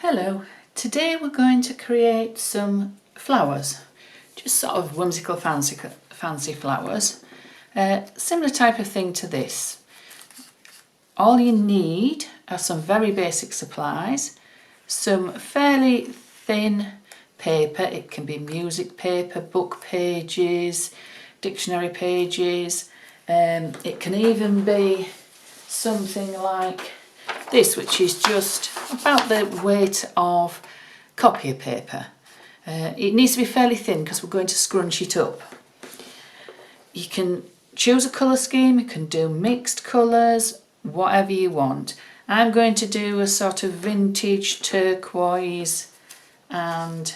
Hello, today we're going to create some flowers, just sort of whimsical fancy flowers, similar type of thing to this. All you need are some very basic supplies, some fairly thin paper. It can be music paper, book pages, dictionary pages, it can even be something like this, which is just about the weight of copier paper. It needs to be fairly thin because we're going to scrunch it up. You can choose a colour scheme, you can do mixed colours, whatever you want. I'm going to do a sort of vintage turquoise and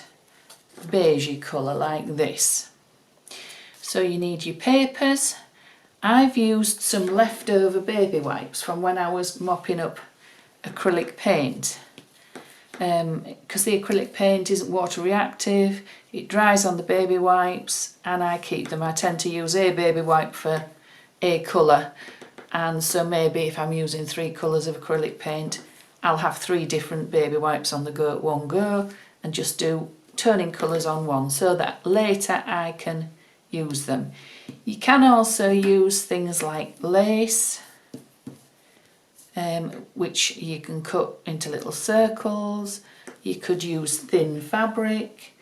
beigey colour like this. So you need your papers. I've used some leftover baby wipes from when I was mopping up acrylic paint, because the acrylic paint isn't water reactive, it dries on the baby wipes and I keep them. I tend to use a baby wipe for a colour, and so maybe if I'm using 3 colours of acrylic paint I'll have 3 different baby wipes on the go at one go and just do turning colours on one so that later I can use them. You can also use things like lace, which you can cut into little circles. You could use thin fabric,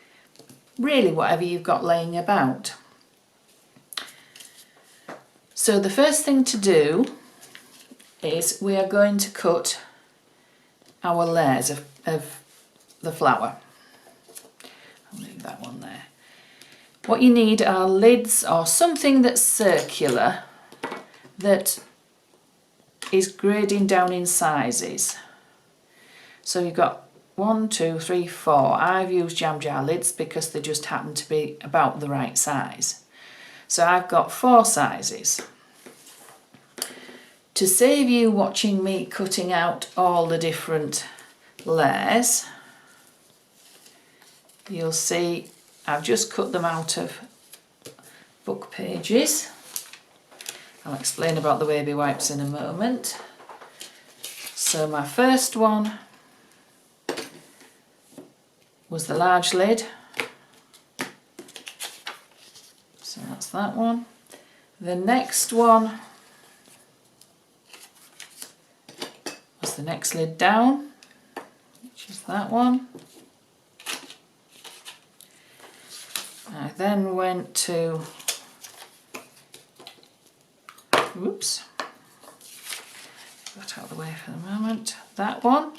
really whatever you've got laying about. So the first thing to do is we are going to cut our layers of the flower. I'll leave that one there. What you need are lids or something that's circular that is grading down in sizes. So you've got 1, 2, 3, 4. I've used jam jar lids because they just happen to be about the right size. So I've got 4 sizes. To save you watching me cutting out all the different layers, you'll see I've just cut them out of book pages. I'll explain about the baby wipes in a moment. So my first one was the large lid. So that's that one. The next one was the next lid down, which is that one. I then went to, whoops, got out of the way for the moment, that one,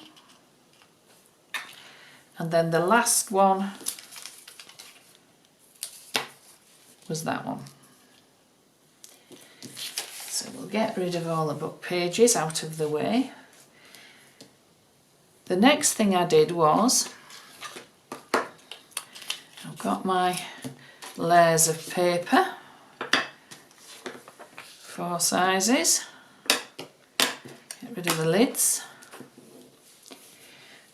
and then the last one was that one. So we'll get rid of all the book pages out of the way. The next thing I did was, I've got my layers of paper, 4 sizes, get rid of the lids.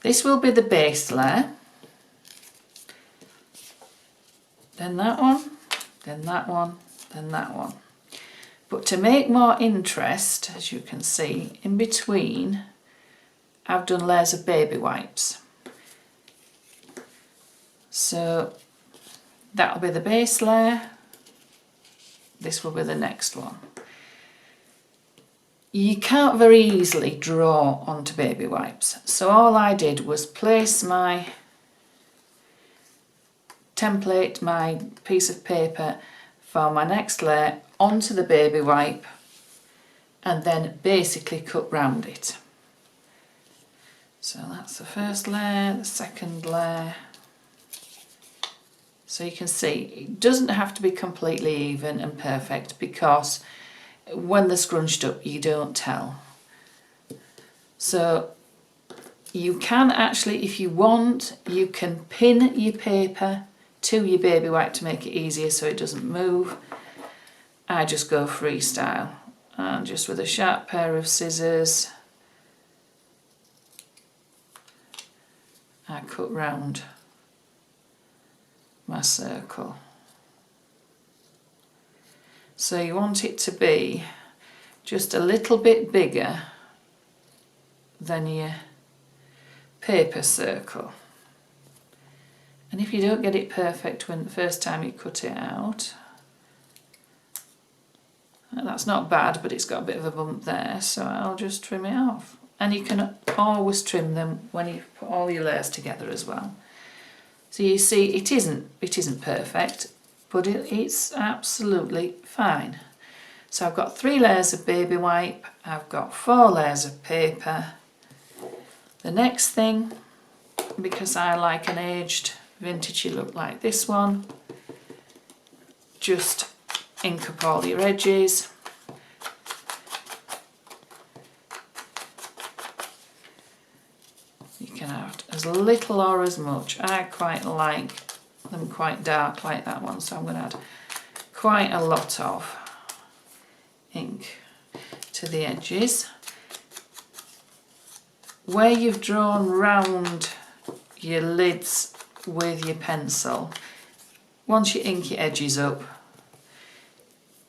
This will be the base layer, then that one, then that one, then that one. But to make more interest, as you can see, in between I've done layers of baby wipes. So that'll be the base layer, this will be the next one. You can't very easily draw onto baby wipes, so all I did was place my template, my piece of paper for my next layer onto the baby wipe and then basically cut round it. So that's the first layer, the second layer. So you can see it doesn't have to be completely even and perfect because when they're scrunched up you don't tell. So you can actually, if you want, you can pin your paper to your baby wipe to make it easier so it doesn't move. I just go freestyle and just with a sharp pair of scissors I cut round my circle. So you want it to be just a little bit bigger than your paper circle. And if you don't get it perfect when the first time you cut it out, that's not bad, but it's got a bit of a bump there, so I'll just trim it off. And you can always trim them when you put all your layers together as well. So you see, it isn't perfect, but it's absolutely fine. So I've got 3 layers of baby wipe, I've got 4 layers of paper. The next thing, because I like an aged vintagey look like this one, just ink up all your edges. You can have as little or as much. I quite like them quite dark like that one, so I'm going to add quite a lot of ink to the edges. Where you've drawn round your lids with your pencil, once you ink your edges up,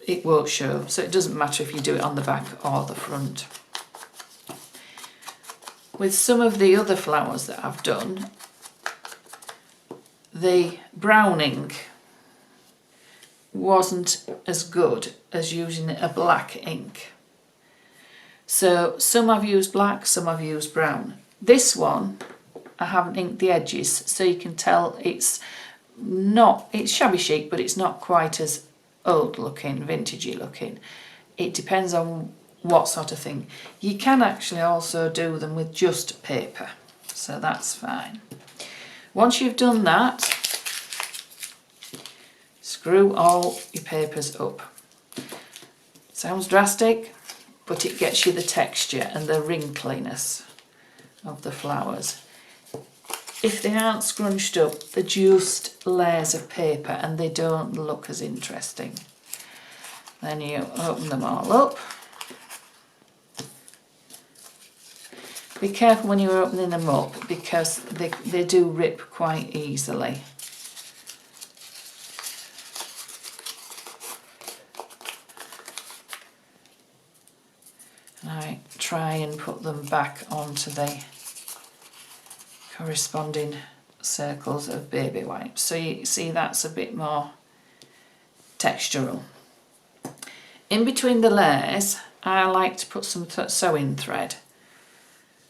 it won't show, so it doesn't matter if you do it on the back or the front. With some of the other flowers that I've done, the brown ink wasn't as good as using a black ink. So some I've used black, some I've used brown. This one I haven't inked the edges, so you can tell it's shabby chic, but it's not quite as old looking, vintagey looking. It depends on what sort of thing. You can actually also do them with just paper, so that's fine. Once you've done that, screw all your papers up. Sounds drastic, but it gets you the texture and the wrinkliness of the flowers. If they aren't scrunched up, they're just layers of paper and they don't look as interesting. Then you open them all up. Be careful when you're opening them up because they do rip quite easily. And I try and put them back onto the corresponding circles of baby wipes. So you see that's a bit more textural. In between the layers, I like to put some sewing thread.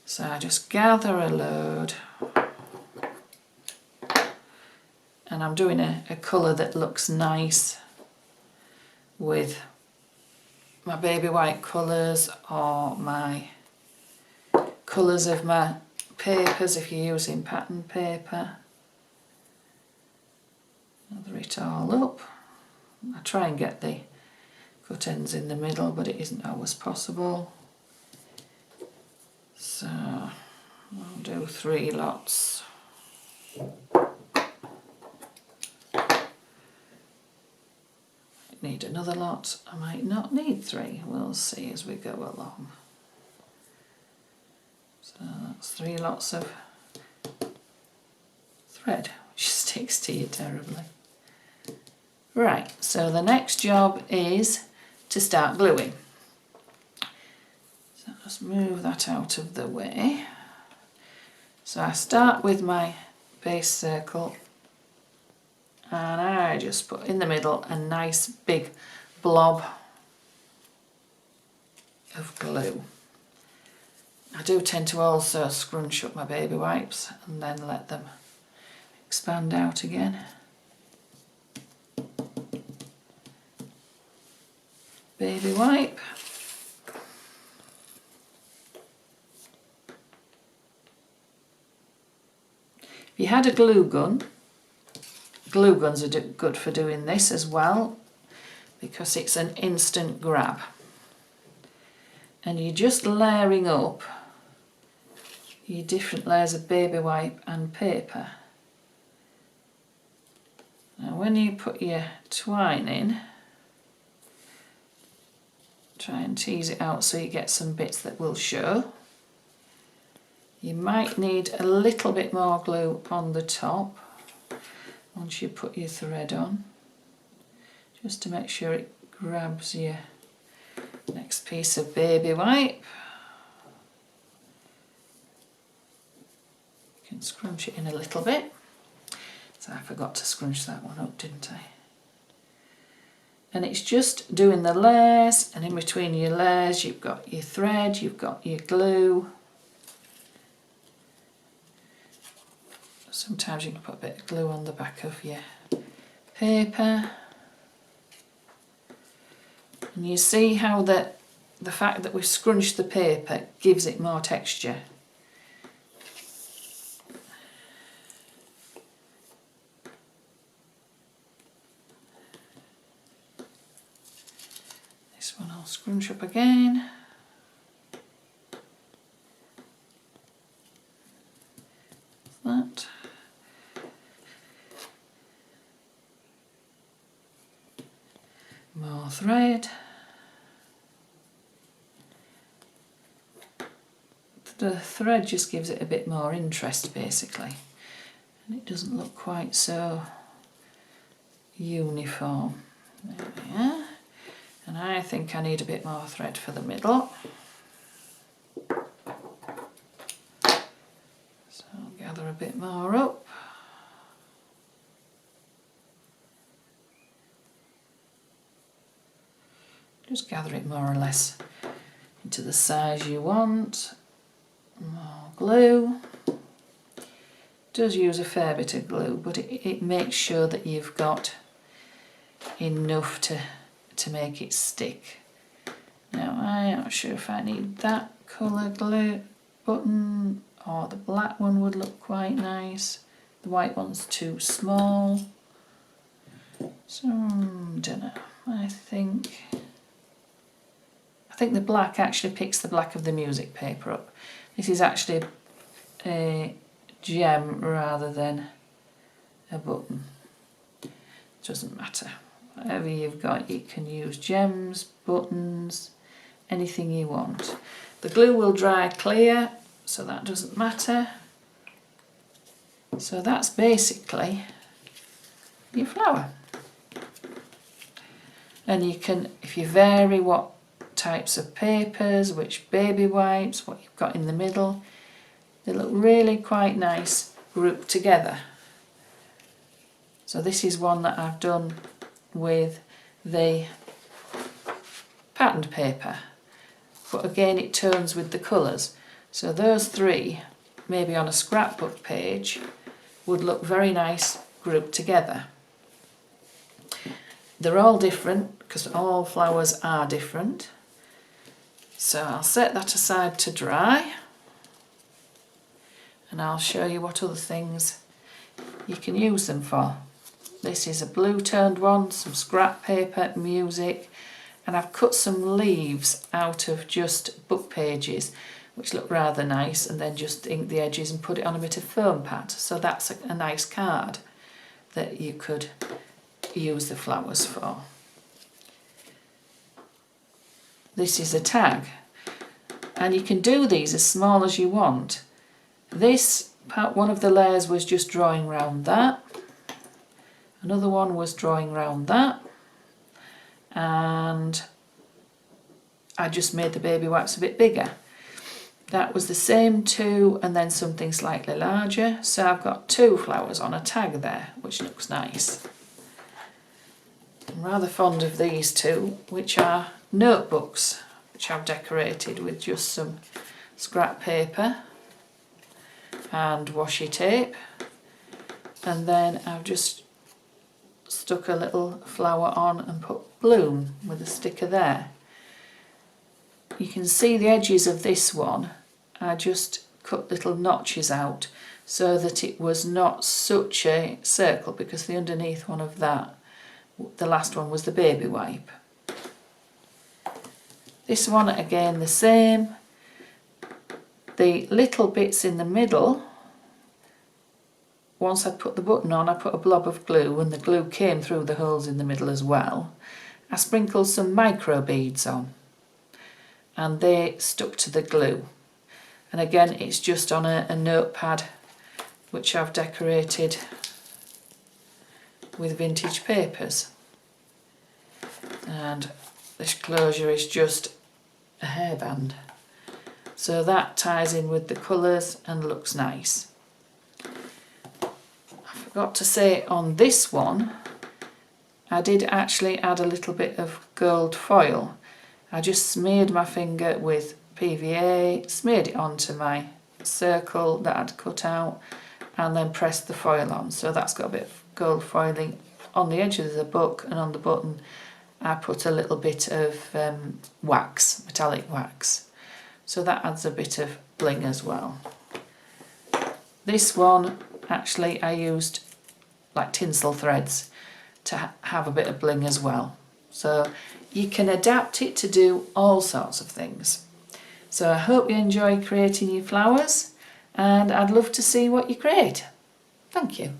So I just gather a load, and I'm doing a colour that looks nice with my baby white colours or my colours of my papers if you're using pattern paper. Gather it all up. I try and get the cut ends in the middle, but it isn't always possible. So I'll do 3 lots. Need another lot. I might not need 3. We'll see as we go along. So that's 3 lots of thread, which sticks to you terribly. Right, so the next job is to start gluing. So just move that out of the way. So I start with my base circle and I just put in the middle a nice big blob of glue. I do tend to also scrunch up my baby wipes and then let them expand out again. Baby wipe. If you had a glue gun, glue guns are good for doing this as well because it's an instant grab. And you're just layering up your different layers of baby wipe and paper. Now when you put your twine in, try and tease it out so you get some bits that will show. You might need a little bit more glue on the top once you put your thread on, just to make sure it grabs your next piece of baby wipe. Scrunch it in a little bit. So I forgot to scrunch that one up, didn't I? And it's just doing the layers, and in between your layers you've got your thread, you've got your glue. Sometimes you can put a bit of glue on the back of your paper. And you see how the fact that we've scrunched the paper gives it more texture. This one I'll scrunch up again. That. More thread. The thread just gives it a bit more interest basically, and it doesn't look quite so uniform. There we are. And I think I need a bit more thread for the middle. So I'll gather a bit more up. Just gather it more or less into the size you want. More glue. Does use a fair bit of glue, but it makes sure that you've got enough to make it stick. Now I'm not sure if I need that colour glue button, or the black one would look quite nice. The white one's too small. So don't know. I think the black actually picks the black of the music paper up. This is actually a gem rather than a button. Doesn't matter. Whatever you've got, you can use gems, buttons, anything you want. The glue will dry clear, so that doesn't matter. So that's basically your flower. And you can, if you vary what types of papers, which baby wipes, what you've got in the middle, they look really quite nice grouped together. So this is one that I've done with the patterned paper, but again it turns with the colours. So those three, maybe on a scrapbook page, would look very nice grouped together. They're all different because all flowers are different. So I'll set that aside to dry, and I'll show you what other things you can use them for. This is a blue toned one, some scrap paper, music, and I've cut some leaves out of just book pages which look rather nice, and then just ink the edges and put it on a bit of foam pad. So that's a nice card that you could use the flowers for. This is a tag, and you can do these as small as you want. This part, one of the layers was just drawing round that, another one was drawing round that, and I just made the baby wipes a bit bigger. That was the same two, and then something slightly larger, so I've got two flowers on a tag there, which looks nice. I'm rather fond of these two, which are notebooks, which I've decorated with just some scrap paper and washi tape, and then I've just stuck a little flower on and put bloom with a sticker there. You can see the edges of this one, I just cut little notches out so that it was not such a circle, because the underneath one of that, the last one, was the baby wipe. This one again the same. The little bits in the middle, once I'd put the button on, I put a blob of glue, and the glue came through the holes in the middle as well. I sprinkled some micro beads on, and they stuck to the glue. And again, it's just on a notepad which I've decorated with vintage papers. And this closure is just a hairband. So that ties in with the colours and looks nice. got to say on this one, I did actually add a little bit of gold foil. I just smeared my finger with PVA, smeared it onto my circle that I'd cut out, and then pressed the foil on. So that's got a bit of gold foiling on the edge of the book, and on the button I put a little bit of wax, metallic wax. So that adds a bit of bling as well. This one, actually, I used like tinsel threads to have a bit of bling as well. So you can adapt it to do all sorts of things. So I hope you enjoy creating your flowers, and I'd love to see what you create. Thank you.